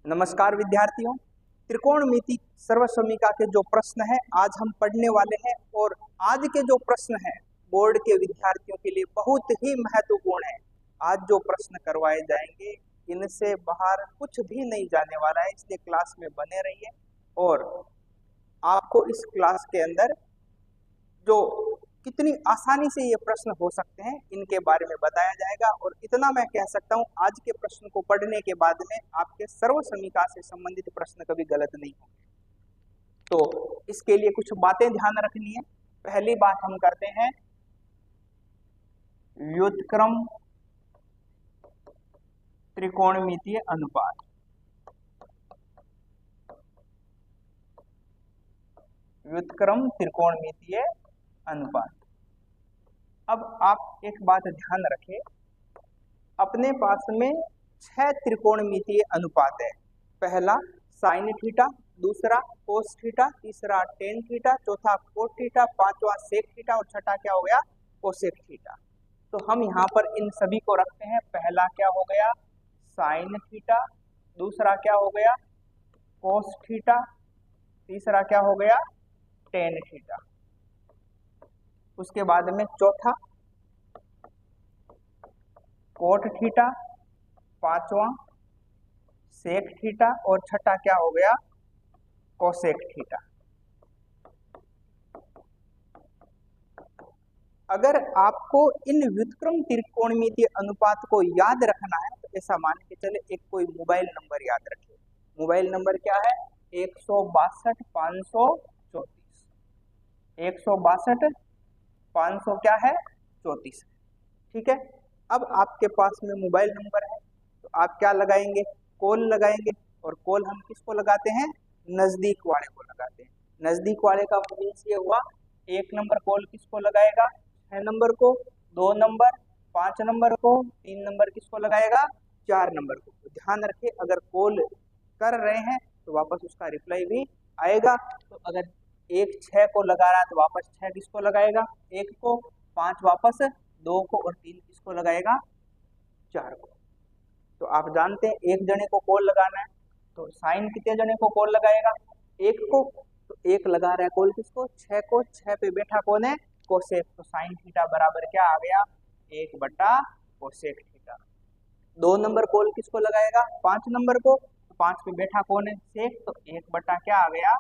नमस्कार विद्यार्थियों। त्रिकोणमिति सर्वसमीका के जो प्रश्न है आज हम पढ़ने वाले हैं और आज के जो प्रश्न हैं बोर्ड के विद्यार्थियों के लिए बहुत ही महत्वपूर्ण है। आज जो प्रश्न करवाए जाएंगे इनसे बाहर कुछ भी नहीं जाने वाला है, इसलिए क्लास में बने रहिए और आपको इस क्लास के अंदर जो कितनी आसानी से ये प्रश्न हो सकते हैं इनके बारे में बताया जाएगा। और इतना मैं कह सकता हूँ, आज के प्रश्न को पढ़ने के बाद में आपके सर्व समीका से संबंधित प्रश्न कभी गलत नहीं होंगे। तो इसके लिए कुछ बातें ध्यान रखनी है। पहली बात हम करते हैं व्युत्क्रम त्रिकोणमितीय अनुपात। व्युत्क्रम त्रिकोणमितीय अनुपात। अब आप एक बात ध्यान रखें, अपने पास में 6 त्रिकोणमितीय अनुपात है। पहला साइन थीटा, दूसरा कोस थीटा, तीसरा टेन थीटा, चौथा कोट थीटा, पांचवा सेक थीटा और छठा क्या हो गया कोसेक थीटा। तो हम यहाँ पर इन सभी को रखते हैं। पहला क्या हो गया साइन थीटा, दूसरा क्या हो गया कोस थीटा, तीसरा क्या हो गया टेन थीटा, उसके बाद में चौथा कोट थीटा, पांचवा सेक थीटा और छठा क्या हो गया कोसेक थीटा। अगर आपको इन व्युत्क्रम त्रिकोणमितीय अनुपात को याद रखना है तो ऐसा मान के चले एक कोई मोबाइल नंबर याद रखिए। मोबाइल नंबर क्या है 162 534। 162 500 क्या है 34। ठीक है। अब आपके पास में मोबाइल नंबर है तो आप क्या लगाएंगे कॉल लगाएंगे। और कॉल हम किसको लगाते हैं नजदीक वाले को लगाते हैं। नजदीक वाले का मीन्स ये हुआ 1 नंबर कॉल किसको लगाएगा 6 नंबर को, 2 नंबर 5 नंबर को, 3 नंबर किसको लगाएगा 4 नंबर को। तो ध्यान रखिए अगर कॉल कर रहे हैं तो वापस उसका रिप्लाई भी आएगा। तो अगर 1 6 को लगा रहा है तो वापस 6 किसको लगाएगा 1 को, 5 वापस 2 को और 3 किसको लगाएगा 4 को। तो आप जानते हैं एक जने को कॉल लगाना है तो साइन कितने जने को कॉल लगाएगा 1 को। तो 1 लगा रहा है कॉल किसको 6 को, 6 पे बैठा कौन है कोसेक। तो साइन थीटा बराबर क्या आ गया 1 बटा कोसेक थीटा। 2 नंबर कॉल किसको लगाएगा 5 नंबर को, तो 5 पे बैठा कौन है सेक। तो 1 बटा क्या आ गया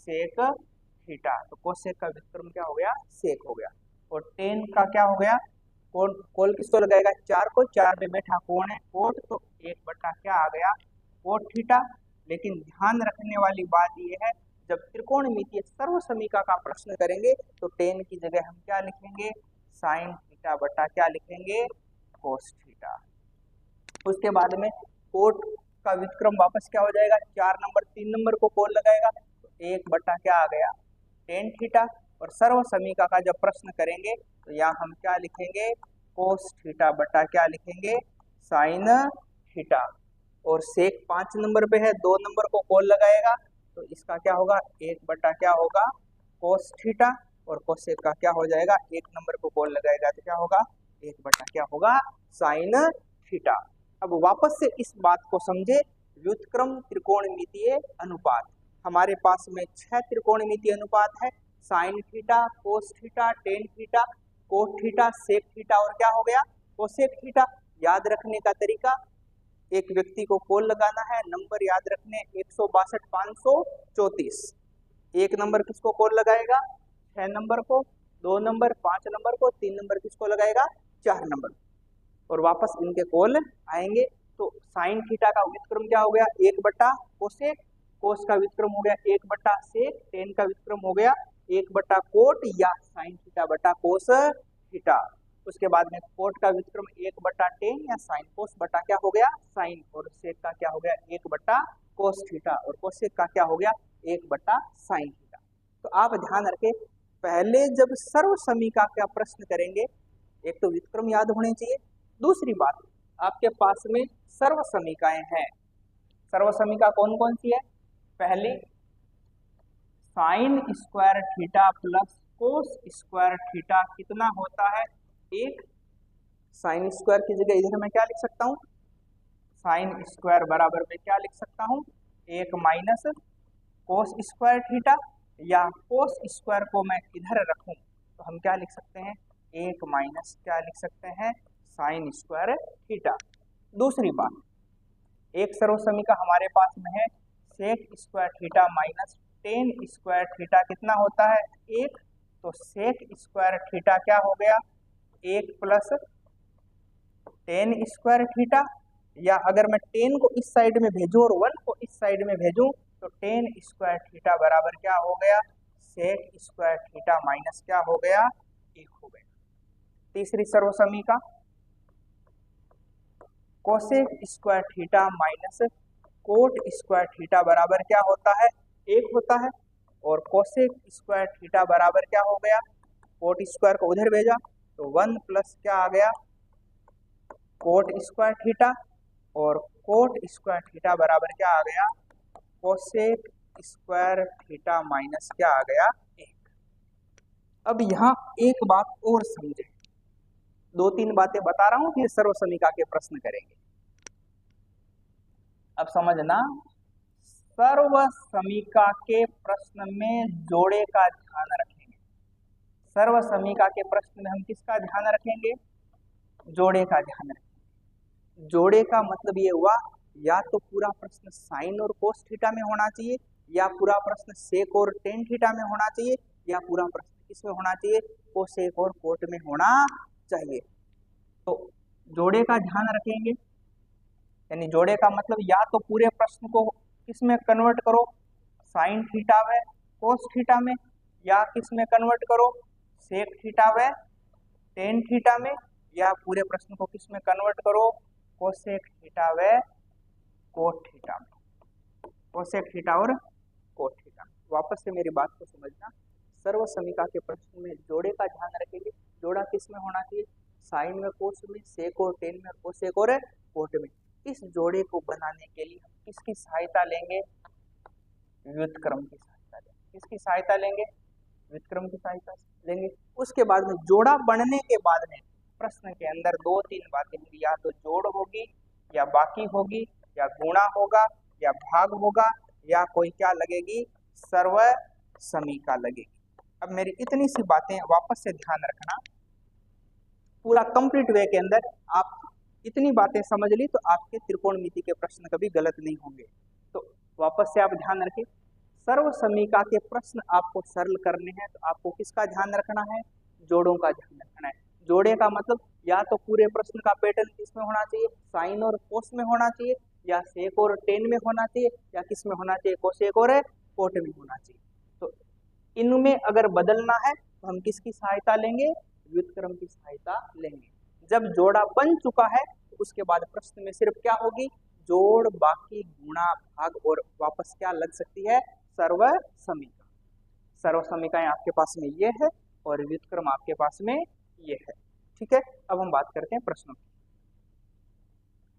सेक थीटा। तो कोसेक का व्युत्क्रम क्या हो गया सेक हो गया। और टेन का क्या हो गया कॉल किसको लगाएगा 4 को, 4 पे बैठा कौन है कोट। तो 1 बटा क्या आ गया कोट थीटा। लेकिन ध्यान रखने वाली बात यह है जब त्रिकोणमितीय सर्वसमीका का प्रश्न करेंगे तो टेन की जगह हम क्या लिखेंगे साइन थीटा बटा क्या लिखेंगे कोस थीटा। उसके बाद में कोट का व्युत्क्रम वापस क्या हो जाएगा 4 नंबर 3 नंबर को कॉल लगाएगा तो 1 बटा क्या आ गया टेन थीटा। और सर्वसमीका का जब प्रश्न करेंगे तो यहाँ हम क्या लिखेंगे कोस थीटा बटा क्या लिखेंगे साइन थीटा। और सेक 5 नंबर पे है 2 नंबर को कॉल लगाएगा तो इसका क्या होगा 1 बटा क्या होगा कोस थीटा। और कोसेक का क्या हो जाएगा 1 नंबर को कॉल लगाएगा तो क्या होगा 1 बटा क्या होगा साइन थीटा। अब वापस से इस बात को समझे व्युत्क्रम त्रिकोणमितीय अनुपात। हमारे पास में 6 त्रिकोणमितीय अनुपात है sine theta cos theta tan theta cot theta sec theta और क्या हो गया कोसेक थीटा। याद रखने का तरीका एक व्यक्ति को कॉल लगाना है, नंबर याद रखने 162 534। 1 नंबर किसको कॉल लगाएगा 6 नंबर को, 2 नंबर 5 नंबर को, 3 नंबर किसको लगाएगा 4 नंबर। और वापस इनके कॉल आएंगे तो साइन थीटा का व्युत्क्रम क्या हो गया 1 बटा कोसेक, कोस का व्युत्क्रम हो गया 1 बटा सेक, टेन का व्युत्क्रम हो गया 1 बटा कोट या साइन थीटा बटा कोस थीटा। उसके बाद में कोट का व्युत्क्रम 1 बटा टेन या साइन कोस बटा क्या हो गया साइन। और सेक का क्या हो गया 1 बटा कोस थीटा। और कोसेक का क्या हो गया 1 बटा साइन थीटा। तो आप ध्यान रखें पहले जब सर्व समीका का प्रश्न करेंगे एक तो व्युत्क्रम याद होने चाहिए, दूसरी बात आपके पास में सर्व समीकाएं हैं। सर्व समीका कौन कौन सी है पहली sine square theta plus cos square theta कितना होता है 1। साइन स्क्वायर की जगह इधर मैं क्या लिख सकता हूँ साइन स्क्वायर बराबर में क्या लिख सकता हूँ, 1 माइनस कोस स्क्वायर थीटा, या कोस स्क्वायर को मैं इधर रखूं तो हम क्या लिख सकते हैं, 1 माइनस क्या लिख सकते हैं, साइन स्क्वायर थीटा। दूसरी बात, एक सर्वसमीका हमारे पास में है sec square theta minus tan square theta कितना होता है, 1। तो सेक स्क्वायर थीटा क्या हो गया, 1 प्लस टेन स्क्वायर थीटा, या अगर मैं 10 को इस साइड में भेजूं और 1 को इस साइड में भेजूं तो टेन स्क्वायर थीटा बराबर क्या हो गया, सेक स्क्वायर थीटा माइनस क्या हो गया, 1 हो गया। तीसरी सर्वसमीका cosec square theta minus cot square theta बराबर क्या होता है, 1 होता है। और कोसेक स्क्वायर थीटा बराबर क्या हो गया, कोट स्क्वायर को उधर भेजा तो 1 प्लस क्या आ गया, कोट स्क्वायर थीटा, और कोट स्क्वायर थीटा बराबर क्या आ गया, कोसेक स्क्वायर थीटा माइनस क्या आ गया, 1। अब यहाँ एक बात और समझे, 2-3 बातें बता रहा हूं फिर सर्वसमीका के प्रश्न करेंगे। अब समझना, सर्वसमीका के प्रश्न में जोड़े का ध्यान रखेंगे। सर्वसमीका के प्रश्न में हम किसका ध्यान रखेंगे, जोड़े का ध्यान रखेंगे। जोड़े का मतलब ये हुआ, या तो पूरा प्रश्न साइन और कोस थीटा में होना चाहिए, या पूरा प्रश्न सेक और टेन थीटा में होना चाहिए, या पूरा प्रश्न किसमें होना चाहिए, कोसेक और कोट में होना चाहिए। तो जोड़े का ध्यान रखेंगे, यानी जोड़े का मतलब या तो पूरे प्रश्न को किसमें कन्वर्ट करो, साइन थीटा व कोस थीटा में, या किसमें कन्वर्ट करो, सेक थीटा व टेन थीटा में, या पूरे प्रश्न को किसमें कन्वर्ट करो, कोसेक थीटा व कोट थीटा में, कोसेक थीटा और कोट थीटा। वापस से मेरी बात को समझना, सर्वसमीका के प्रश्न में जोड़े का ध्यान रखेंगे। जोड़ा किसमें होना चाहिए, साइन में कोस में, सेक और टेन में कोसेक और कोट में। इस जोड़े को बनाने के लिए हम किसकी सहायता लेंगे, व्युत्क्रम की सहायता लेंगे। किसकी सहायता लेंगे, व्युत्क्रम की सहायता लेंगे। उसके बाद में जोड़ा बनने के बाद में प्रश्न के अंदर 2-3 बातें होंगी, या तो जोड़ होगी, या बाकी होगी, या गुणा होगा, या भाग होगा, या कोई क्या लगेगी, सर्वसमीका लगेगी। अब मेरी इतनी सी बातें वापस से ध्यान रखना, पूरा कंप्लीट वे के अंदर आप इतनी बातें समझ ली तो आपके त्रिकोणमिति के प्रश्न कभी गलत नहीं होंगे। तो वापस से आप ध्यान रखें, सर्वसमीका के प्रश्न आपको सरल करने हैं तो आपको किसका ध्यान रखना है, जोड़ों का ध्यान रखना है। जोड़े का मतलब या तो पूरे प्रश्न का पैटर्न किसमें होना चाहिए, साइन और कोस में होना चाहिए, या सेक और टेन में होना चाहिए, या किसमें होना चाहिए, कोसेक और कोट में होना चाहिए। तो इनमें अगर बदलना है तो हम किसकी सहायता लेंगे, व्युत्क्रम की सहायता लेंगे। जब जोड़ा बन चुका है तो उसके बाद प्रश्न में सिर्फ क्या होगी, जोड़, बाकी, गुणा, भाग, और वापस क्या लग सकती है, सर्वसमीका। सर्वसमीकाएं आपके पास में ये है और व्युत्क्रम आपके पास में ये है। ठीक है, अब हम बात करते हैं प्रश्नों की।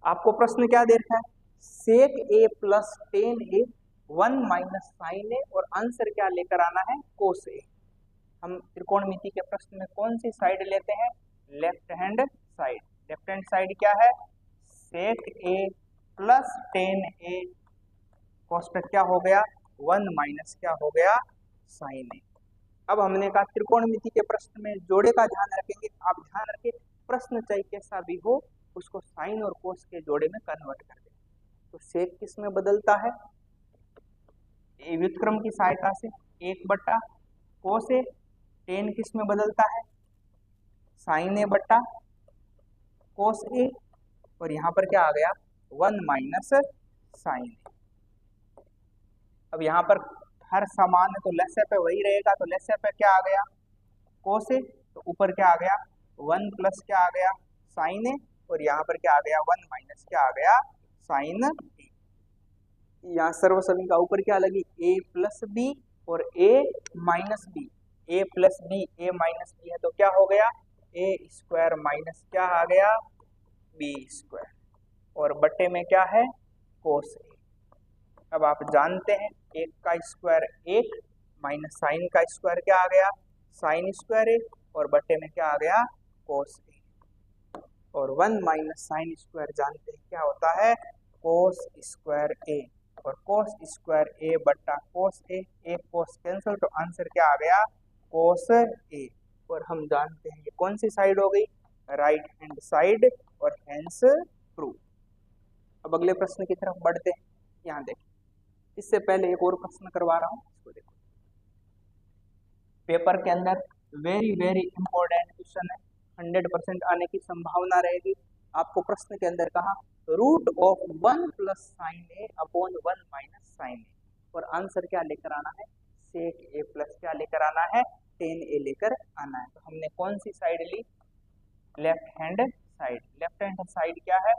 आपको प्रश्न क्या दे रखा है, सेक ए plus ten A 1 minus sine A, और आंसर क्या लेकर आना है, कोस ए। हम त्रिकोणमिति के प्रश्न में कौन सी साइड लेते हैं, left hand side. Left hand side क्या है, सेक ए प्लस टेन ए कोष्टक क्या हो गया, 1 माइनस क्या हो गया, साइन ए। अब हमने कहा त्रिकोणमिति के प्रश्न में जोड़े का ध्यान रखेंगे। आप ध्यान रखें, प्रश्न चाहे कैसा भी हो उसको साइन और कोस के जोड़े में कन्वर्ट कर दें। तो सेक किस में बदलता है, व्युत्क्रम की सहायता से 1 बट्टा कोस ए। टेन किस में बदलता है, साइन ए बट्टा कोस ए, और यहाँ पर क्या आ गया, 1 माइनस साइन ए। अब यहाँ पर हर समान है तो लेसे पे वही रहेगा, तो लेसे पे क्या आ गया, कोस ए, तो ऊपर क्या आ गया, 1 प्लस क्या आ गया, साइन ए, और यहाँ पर क्या आ गया, 1 माइनस क्या आ गया, साइन ए। यहाँ सर्वसमीका ऊपर क्या लगी, ए प्लस बी और ए माइनस बी। ए प्लस बी, ए माइनस बी है तो क्या हो गया, ए स्क्वायर माइनस क्या आ गया, बी स्क्वायर, और बट्टे में क्या है, कोस ए। अब आप जानते हैं 1 का स्क्वायर 1 माइनस साइन का स्क्वायर क्या आ गया, साइन स्क्वायर ए, और बट्टे में क्या आ गया, कोस ए। और 1 माइनस साइन स्क्वायर जानते हैं क्या होता है, कोस स्क्वायर ए, और कोस स्क्वायर ए बट्टा कोस ए, एक कोस कैंसिल, तो आंसर क्या आ गया, कोस ए। और हम जानते हैं ये कौन सी साइड हो गई, राइट हैंड साइड, और हेंस प्रूव। अब अगले प्रश्न की तरफ बढ़ते हैं। यहाँ देखिए, इससे पहले एक और प्रश्न करवा रहा हूँ, इसको देखो। पेपर के अंदर वेरी वेरी इंपॉर्टेंट क्वेश्चन है, 100% आने की संभावना रहेगी। आपको प्रश्न के अंदर कहा root of 1 plus sine A upon 1 minus sine A, और आंसर क्या लेकर आना है, सेक ए प्लस क्या लेकर आना है, टेन ए लेकर आना है। तो हमने कौन सी साइड ली, left hand side. Left hand side क्या है,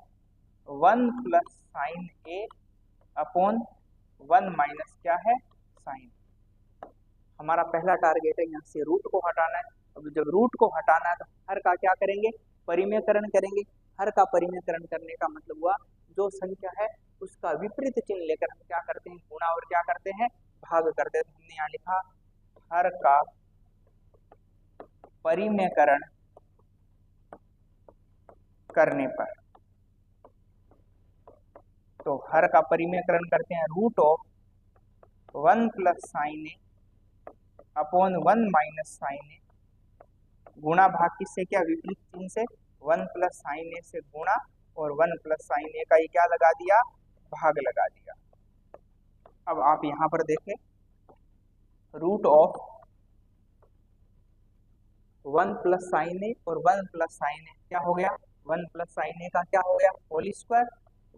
1 plus sine A upon 1 minus क्या है, साइन। हमारा पहला टारगेट है यहाँ से रूट को हटाना है। अब जब रूट को हटाना है तो हर का क्या करेंगे, परिमेयकरण करेंगे। हर का परिमेयकरण करने का मतलब हुआ जो संख्या है उसका विपरीत चिन्ह लेकर हम क्या करते हैं, गुणा और क्या करते हैं, भाग करते हैं। तो हमने यहाँ लिखा हर का परिमेयकरण करने पर, तो हर का परिमेयकरण करते हैं root of 1 plus sine A upon 1 minus sine A, गुणा भाग किससे, क्या विपरीत चिन्ह से, 1 प्लस साइन ए से गुणा, और 1 प्लस साइन ए का ये क्या लगा दिया, भाग लगा दिया। अब आप यहाँ पर देखें, root of 1 plus sine A और 1 प्लस साइन ए क्या हो गया, 1 प्लस साइन ए का क्या हो गया, होल स्क्वायर,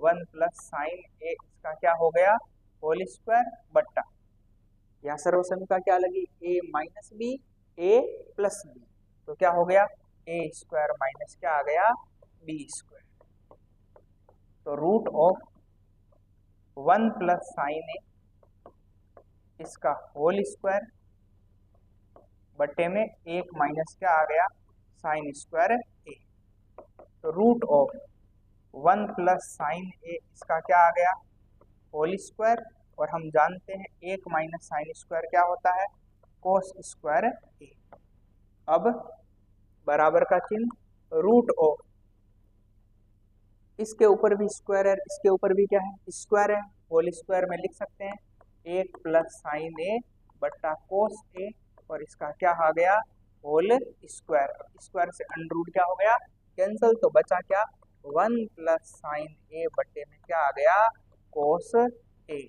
1 प्लस साइन ए इसका क्या हो गया, होल स्क्वायर, बट्टा यहाँ सर्वसम का क्या लगी, ए माइनस बी, ए प्लस बी, तो क्या हो गया, ए स्क्वायर माइनस क्या आ गया, बी स्क्वायर। तो रूट ऑफ 1 प्लस साइन ए इसका होल स्क्वायर बट्टे में 1 माइनस क्या आ गया, साइन स्क्वायर ए। तो रूट ऑफ 1 प्लस साइन ए इसका क्या आ गया, होल स्क्वायर, और हम जानते हैं 1 माइनस साइन स्क्वायर क्या होता है, कोस स्क्वायर ए। अब बराबर का चिन्ह, रूट ऑफ, इसके ऊपर भी स्क्वायर है, इसके ऊपर भी क्या है, स्क्वायर है, होल स्क्वायर में लिख सकते हैं 1 प्लस साइन ए बट्टा कोस ए, और इसका क्या आ गया, होल स्क्वायर। स्क्वायर से अंडर रूट क्या हो गया, कैंसल, तो बचा क्या, 1 प्लस साइन ए बट्टे में क्या आ गया, कोस ए।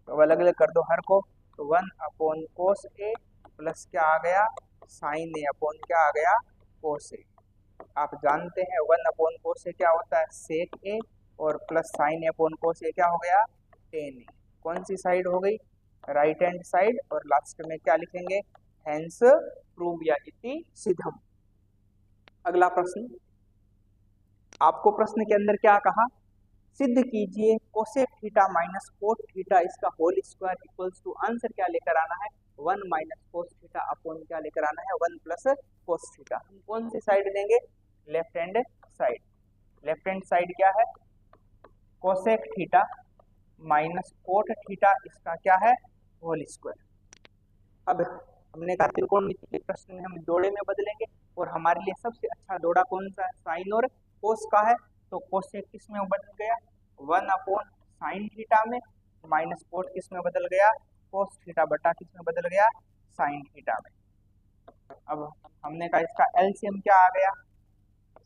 तो अलग अलग कर दो हर को, तो 1 अपॉन कोस ए प्लस क्या आ गया, साइन ए अपॉन क्या आ गया, कोस ए। आप जानते हैं 1 अपॉन कोस ए क्या होता है, सेक ए, और प्लस साइन ए अपॉन कोस ए क्या हो गया, टेन ए। कौन सी साइड हो गई, राइट हैंड साइड, और लास्ट में क्या लिखेंगे, हेंस प्रूव या इति सिद्धम। अगला प्रश्न, आपको प्रश्न के अंदर क्या कहा, सिद्ध कीजिए cosec theta minus cot theta इसका whole square equals to, answer क्या लेकर आना है, 1 माइनस कोस थीटा अपॉन क्या लेकर आना है, 1 प्लस कोस थीटा। हम कौन सी साइड देंगे, left hand side. Left hand side क्या है, cosec theta minus cot theta इसका क्या है, होल स्क्वायर। अब हमने कहा त्रिकोणमिति के प्रश्न में हम जोड़े में बदलेंगे, और हमारे लिए सबसे अच्छा जोड़ा कौन सा है, साइन और कोस का है। तो कोसेक किस में बदल गया, 1 अपॉन साइन थीटा में, माइनस कोट किस में बदल गया, कोस थीटा बटा किस में बदल गया, साइन थीटा में। अब हमने कहा इसका एलसीएम क्या आ गया,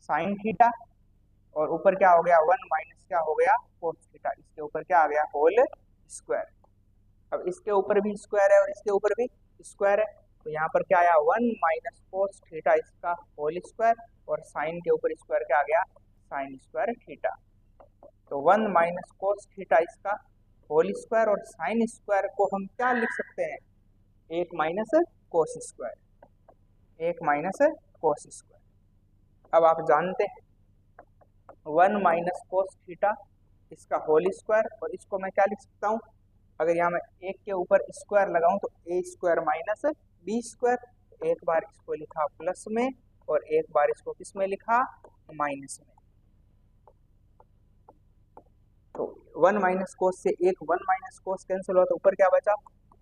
साइन थीटा, और ऊपर क्या हो गया, 1 माइनस क्या हो गया, कोस थीटा, इसके ऊपर क्या आ गया, होल स्क्वायर। अब इसके ऊपर भी स्क्वायर है और इसके ऊपर भी स्क्वायर है, तो यहाँ पर क्या आया, 1 माइनस कोस थीटा इसका होल स्क्वायर, और साइन के ऊपर स्क्वायर क्या आ गया, साइन स्क्वायर थीटा। तो 1 माइनस कोस थीटा इसका होल स्क्वायर, और साइन स्क्वायर को हम क्या लिख सकते हैं, 1 minus cos square, 1 minus cos square. अब आप जानते हैं 1 माइनस कोस थीटा इसका होल स्क्वायर, और इसको मैं क्या लिख सकता हूँ, अगर यहाँ मैं 1 के ऊपर स्क्वायर लगाऊं तो ए स्क्वायर माइनस बी स्क्वायर। एक बार इसको लिखा प्लस में, और एक बार इसको किस में लिखा, माइनस में। तो 1 माइनस कोस से 1 माइनस कोस कैंसिल हुआ, तो ऊपर क्या बचा,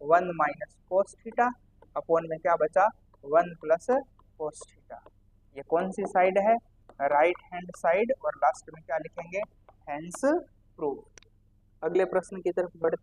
1 माइनस कोस थीटा अपॉन में क्या बचा, 1 प्लस कोस थीटा। ये कौन सी साइड है, राइट हैंड साइड, और लास्ट में क्या लिखेंगे, हेंस प्रूव। अगले प्रश्न की तरफ बढ़ते